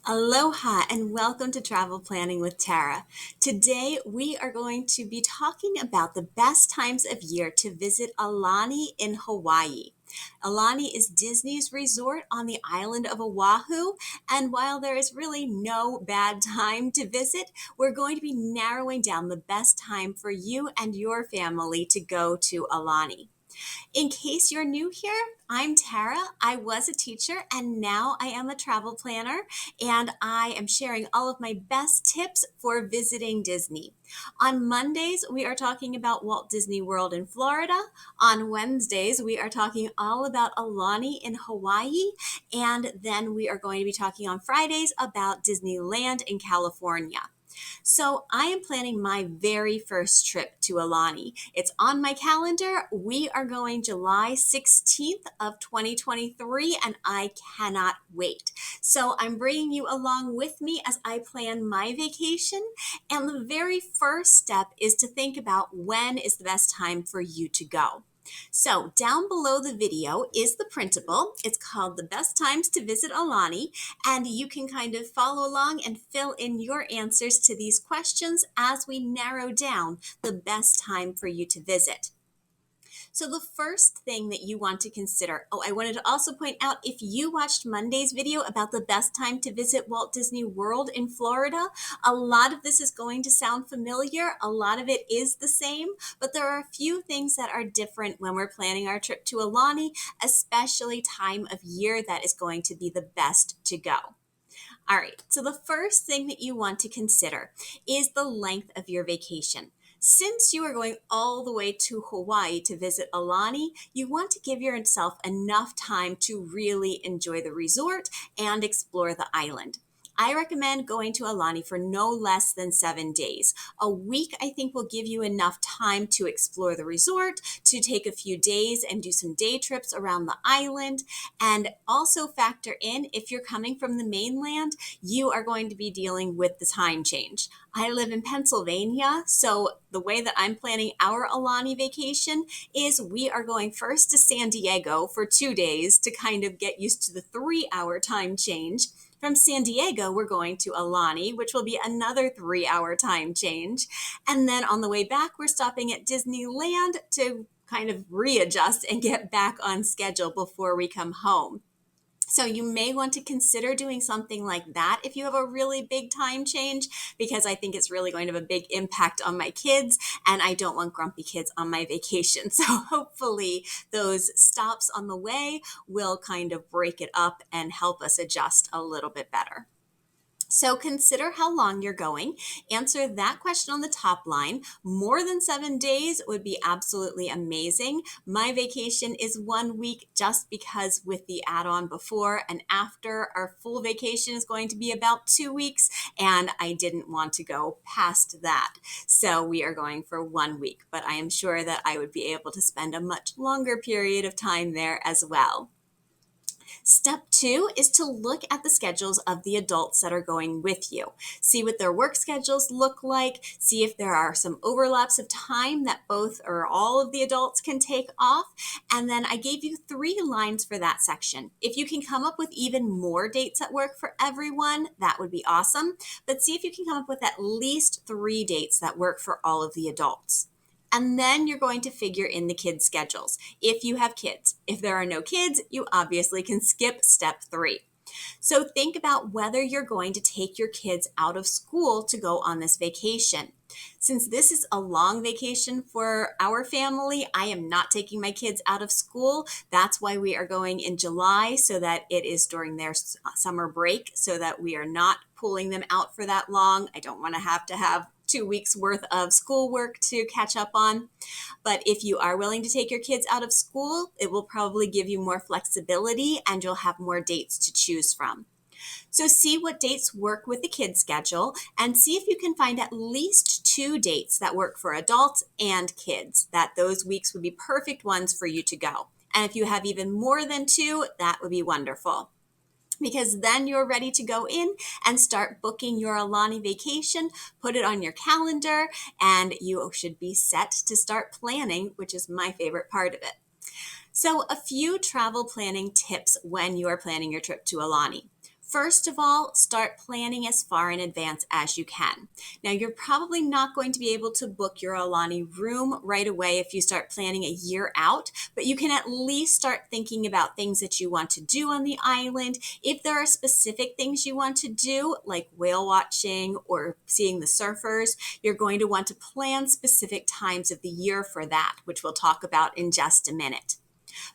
Aloha and welcome to Travel Planning with Tara. Today we are going to be talking about the best times of year to visit Aulani in Hawaii. Aulani is Disney's resort on the island of Oahu, and while there is really no bad time to visit, we're going to be narrowing down the best time for you and your family to go to Aulani. In case you're new here, I'm Tara. I was a teacher and now I am a travel planner, and I am sharing all of my best tips for visiting Disney. On Mondays, we are talking about Walt Disney World in Florida. On Wednesdays, we are talking all about Aulani in Hawaii. And then we are going to be talking on Fridays about Disneyland in California. So I am planning my very first trip to Aulani. It's on my calendar. We are going July 16th of 2023, and I cannot wait. So I'm bringing you along with me as I plan my vacation. And the very first step is to think about when is the best time for you to go. So down below the video is the printable. It's called The Best Times to Visit Aulani, and you can kind of follow along and fill in your answers to these questions as we narrow down the best time for you to visit. So the first thing that you want to consider, I wanted to also point out, if you watched Monday's video about the best time to visit Walt Disney World in Florida, a lot of this is going to sound familiar. A lot of it is the same, but there are a few things that are different when we're planning our trip to Aulani, especially time of year that is going to be the best to go. All right, so the first thing that you want to consider is the length of your vacation. Since you are going all the way to Hawaii to visit Aulani, you want to give yourself enough time to really enjoy the resort and explore the island. I recommend going to Aulani for no less than 7 days. A week, I think, will give you enough time to explore the resort, to take a few days and do some day trips around the island, and also factor in, if you're coming from the mainland, you are going to be dealing with the time change. I live in Pennsylvania, so the way that I'm planning our Aulani vacation is we are going first to San Diego for 2 days to kind of get used to the 3-hour time change. From San Diego, we're going to Aulani, which will be another 3-hour time change. And then on the way back, we're stopping at Disneyland to kind of readjust and get back on schedule before we come home. So you may want to consider doing something like that if you have a really big time change, because I think it's really going to have a big impact on my kids, and I don't want grumpy kids on my vacation. So hopefully those stops on the way will kind of break it up and help us adjust a little bit better. So consider how long you're going. Answer that question on the top line. More than 7 days would be absolutely amazing. My vacation is 1 week just because with the add-on before and after, our full vacation is going to be about 2 weeks, and I didn't want to go past that. So we are going for 1 week, but I am sure that I would be able to spend a much longer period of time there as well. Step 2 is to look at the schedules of the adults that are going with you. See what their work schedules look like. See if there are some overlaps of time that both or all of the adults can take off. And then I gave you 3 lines for that section. If you can come up with even more dates that work for everyone, that would be awesome. But see if you can come up with at least 3 dates that work for all of the adults. And then you're going to figure in the kids' schedules, if you have kids. If there are no kids, you obviously can skip step 3. So think about whether you're going to take your kids out of school to go on this vacation. Since this is a long vacation for our family, I am not taking my kids out of school. That's why we are going in July, so that it is during their summer break, so that we are not pulling them out for that long. I don't want to have 2 weeks worth of schoolwork to catch up on. But if you are willing to take your kids out of school, it will probably give you more flexibility and you'll have more dates to choose from. So see what dates work with the kids' schedule and see if you can find at least 2 dates that work for adults and kids, that those weeks would be perfect ones for you to go. And if you have even more than 2, that would be wonderful, because then you're ready to go in and start booking your Aulani vacation, put it on your calendar, and you should be set to start planning, which is my favorite part of it. So a few travel planning tips when you are planning your trip to Aulani. First of all, start planning as far in advance as you can. Now, you're probably not going to be able to book your Aulani room right away if you start planning a year out, but you can at least start thinking about things that you want to do on the island. If there are specific things you want to do, like whale watching or seeing the surfers, you're going to want to plan specific times of the year for that, which we'll talk about in just a minute.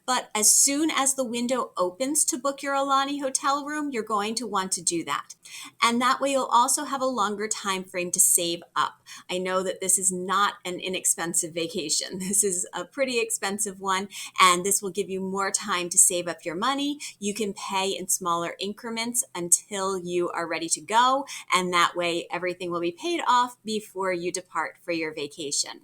But as soon as the window opens to book your Aulani hotel room, you're going to want to do that. And that way you'll also have a longer time frame to save up. I know that this is not an inexpensive vacation. This is a pretty expensive one, and this will give you more time to save up your money. You can pay in smaller increments until you are ready to go, and that way everything will be paid off before you depart for your vacation.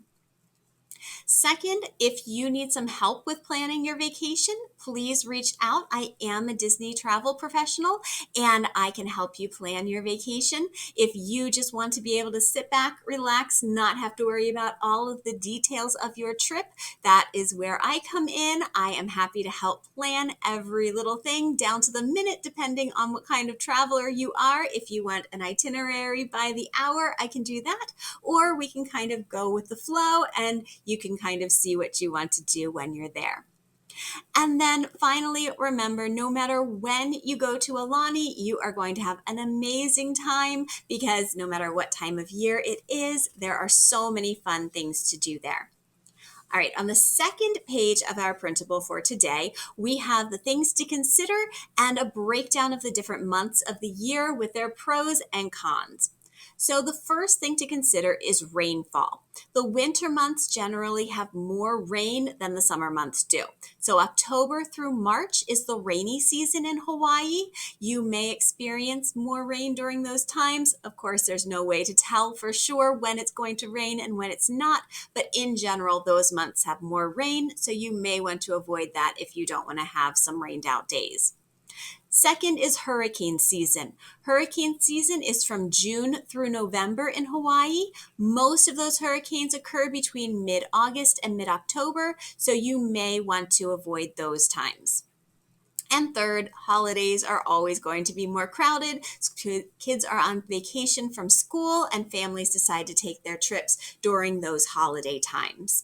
Second, if you need some help with planning your vacation, please reach out. I am a Disney travel professional and I can help you plan your vacation. If you just want to be able to sit back, relax, not have to worry about all of the details of your trip, that is where I come in. I am happy to help plan every little thing down to the minute, depending on what kind of traveler you are. If you want an itinerary by the hour, I can do that. Or we can kind of go with the flow and you can kind of see what you want to do when you're there. And then finally, remember, no matter when you go to Aulani, you are going to have an amazing time because no matter what time of year it is, there are so many fun things to do there. All right, on the second page of our printable for today, we have the things to consider and a breakdown of the different months of the year with their pros and cons. So the first thing to consider is rainfall. The winter months generally have more rain than the summer months do. So October through March is the rainy season in Hawaii. You may experience more rain during those times. Of course, there's no way to tell for sure when it's going to rain and when it's not, but in general, those months have more rain, so you may want to avoid that if you don't want to have some rained out days. Second is hurricane season. Hurricane season is from June through November in Hawaii. Most of those hurricanes occur between mid-August and mid-October, so you may want to avoid those times. And third, holidays are always going to be more crowded. Kids are on vacation from school and families decide to take their trips during those holiday times.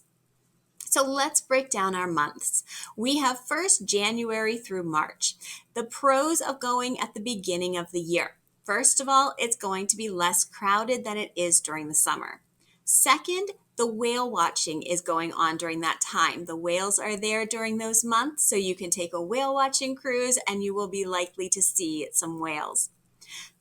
So let's break down our months. We have first January through March. The pros of going at the beginning of the year. First of all, it's going to be less crowded than it is during the summer. Second, the whale watching is going on during that time. The whales are there during those months, so you can take a whale watching cruise and you will be likely to see some whales.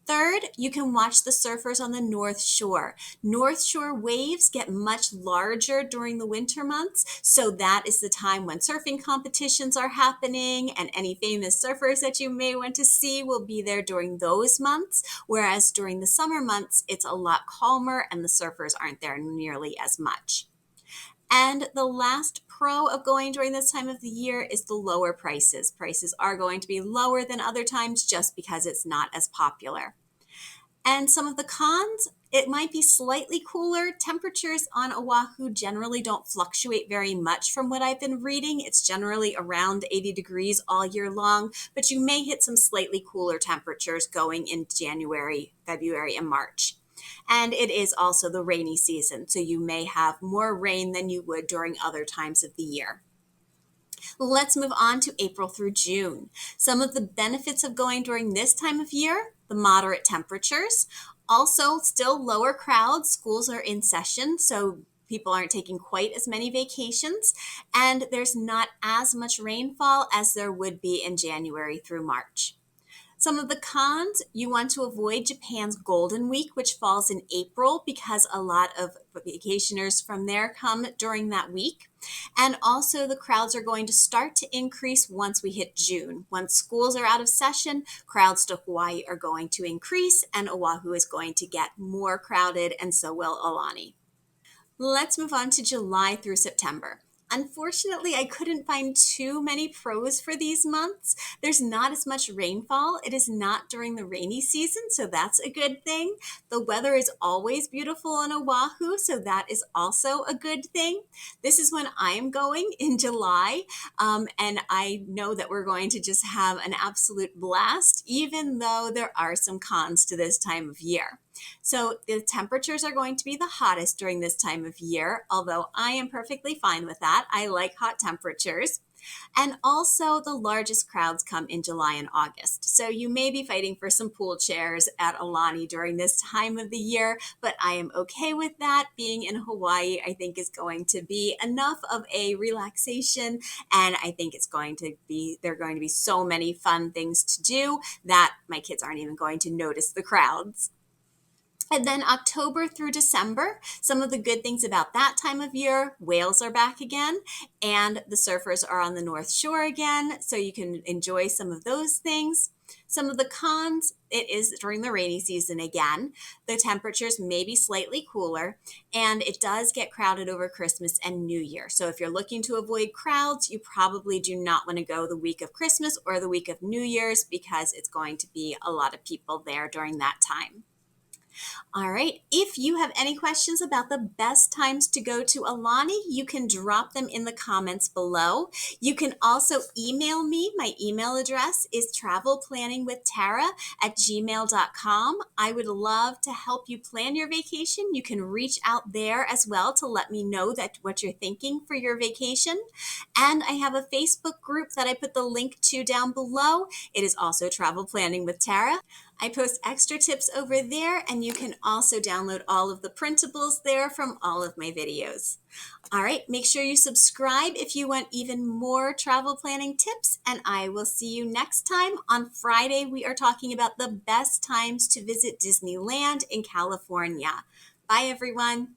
Third, you can watch the surfers on the North Shore. North Shore waves get much larger during the winter months, so that is the time when surfing competitions are happening, and any famous surfers that you may want to see will be there during those months, whereas during the summer months, it's a lot calmer and the surfers aren't there nearly as much. And the last pro of going during this time of the year is the lower prices. Prices are going to be lower than other times just because it's not as popular. And some of the cons, it might be slightly cooler. Temperatures on Oahu generally don't fluctuate very much from what I've been reading. It's generally around 80 degrees all year long, but you may hit some slightly cooler temperatures going in January, February, and March. And it is also the rainy season, so you may have more rain than you would during other times of the year. Let's move on to April through June. Some of the benefits of going during this time of year, the moderate temperatures, also still lower crowds. Schools are in session, so people aren't taking quite as many vacations, and there's not as much rainfall as there would be in January through March. Some of the cons, you want to avoid Japan's Golden Week, which falls in April because a lot of vacationers from there come during that week. And also the crowds are going to start to increase once we hit June. Once schools are out of session, crowds to Hawaii are going to increase and Oahu is going to get more crowded and so will Aulani. Let's move on to July through September. Unfortunately, I couldn't find too many pros for these months. There's not as much rainfall. It is not during the rainy season, so that's a good thing. The weather is always beautiful on Oahu, so that is also a good thing. This is when I'm going in July, and I know that we're going to just have an absolute blast, even though there are some cons to this time of year. So the temperatures are going to be the hottest during this time of year, although I am perfectly fine with that. I like hot temperatures. And also, the largest crowds come in July and August. So you may be fighting for some pool chairs at Aulani during this time of the year, but I am okay with that. Being in Hawaii, I think, is going to be enough of a relaxation. And I think there are going to be so many fun things to do that my kids aren't even going to notice the crowds. And then October through December, some of the good things about that time of year, whales are back again and the surfers are on the North Shore again. So you can enjoy some of those things. Some of the cons, it is during the rainy season again. The temperatures may be slightly cooler and it does get crowded over Christmas and New Year. So if you're looking to avoid crowds, you probably do not want to go the week of Christmas or the week of New Year's because it's going to be a lot of people there during that time. All right. If you have any questions about the best times to go to Aulani, you can drop them in the comments below. You can also email me. My email address is travelplanningwithtara@gmail.com. I would love to help you plan your vacation. You can reach out there as well to let me know what you're thinking for your vacation. And I have a Facebook group that I put the link to down below. It is also Travel Planning with Tara. I post extra tips over there, and you can also download all of the printables there from all of my videos. All right, make sure you subscribe if you want even more travel planning tips, and I will see you next time. On Friday, we are talking about the best times to visit Disneyland in California. Bye, everyone.